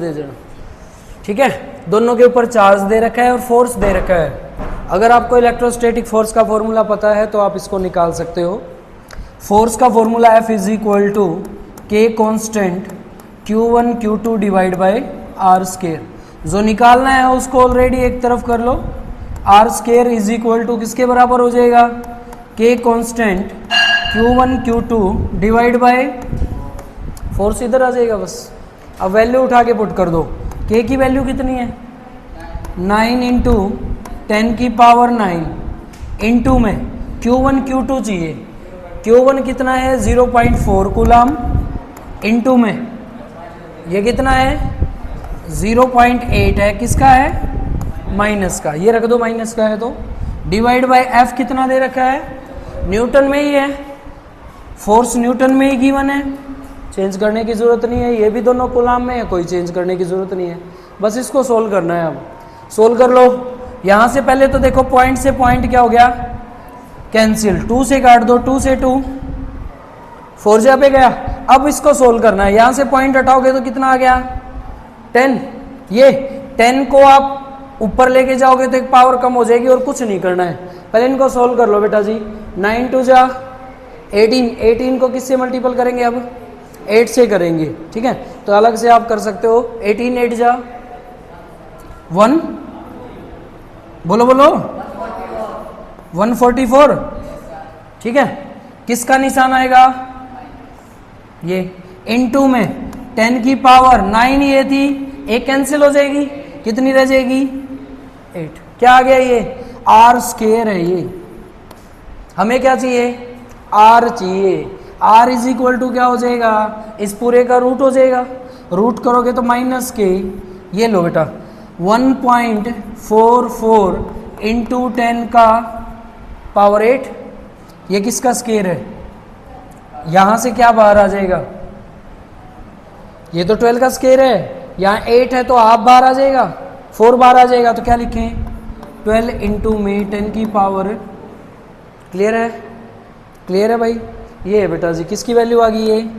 दे देना, ठीक है। दोनों के ऊपर चार्ज दे रखा है और फोर्स दे रखा है। अगर आपको इलेक्ट्रोस्टैटिक फोर्स का फॉर्मूला पता है तो आप इसको निकाल सकते हो। फोर्स का formula F is equal to K constant Q1 Q2 divide by R square. जो निकालना है उसको ऑलरेडी एक तरफ कर लो। R square is equal to किसके बराबर हो जाएगा, के constant Q1 Q2 divide by force इधर आ जाएगा बस। अब वैल्यू उठा के पुट कर दो। के की वैल्यू कितनी है 9 इंटू 10 की पावर 9 इंटू में Q1 Q2 चाहिए। Q1 कितना है 0.4 कूलम इंटू में ये कितना है 0.8 है, किसका है माइनस का, ये रख दो माइनस का है तो, डिवाइड बाय F कितना दे रखा है न्यूटन में ही है, फोर्स न्यूटन में ही गिवन है, चेंज करने की ज़रूरत नहीं है। ये भी दोनों कूलम में है, कोई चेंज करने की ज़रूरत नहीं है, बस इसको सोल्व करना है। अब सोल्व कर लो। यहाँ से पहले तो देखो पॉइंट से पॉइंट क्या हो गया कैंसिल, 2 से काट दो, 2 से 2 4 जा पे गया। अब इसको सोल्व करना है। यहाँ से पॉइंट हटाओगे तो कितना आ गया 10। ये 10 को आप ऊपर लेके जाओगे तो एक पावर कम हो जाएगी और कुछ नहीं करना है। पहले इनको सोल्व कर लो बेटा जी। 9 2 जा 18, 18 को किससे मल्टीपल करेंगे अब 8 से करेंगे, ठीक है। तो अलग से आप कर सकते हो। 18 8 जा 1, बोलो बोलो 144, ठीक है। किसका निशान आएगा ये इनटू में 10 की पावर 9 ये थी, एक कैंसिल हो जाएगी, कितनी रह जाएगी 8। क्या आ गया ये आर स्केयर है। ये हमें क्या चाहिए आर चाहिए। आर इज इक्वल टू क्या हो जाएगा, इस पूरे का रूट हो जाएगा, रूट करोगे तो माइनस के, ये लो बेटा 1.44 इंटू 10 का पावर 8। ये किसका स्केयर है, यहाँ से क्या बाहर आ जाएगा, ये तो 12 का स्केयर है, यहाँ 8 है तो हाफ बाहर आ जाएगा, 4 बाहर आ जाएगा, तो क्या लिखें 12 इंटू में 10 की पावर। क्लियर है, क्लियर है भाई। ये है बेटा जी किसकी वैल्यू आ गई है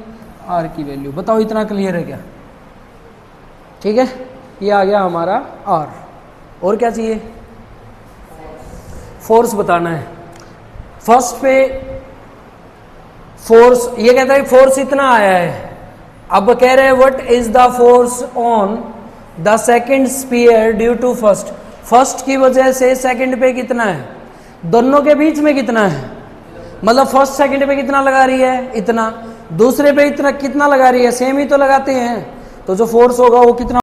आर की वैल्यू। बताओ इतना क्लियर है क्या, ठीक है। ये आ गया हमारा आर। और क्या चाहिए फोर्स बताना है। फर्स्ट पे फोर्स ये कहता है फोर्स इतना आया है। अब कह रहे हैं what is the force on the second sphere due to first. First की वजह से सेकंड पे कितना है, दोनों के बीच में कितना है, मतलब फर्स्ट सेकंड पे कितना लगा रही है इतना, दूसरे पे इतना कितना लगा रही है, सेम ही तो लगाते हैं, तो जो फोर्स होगा वो कितना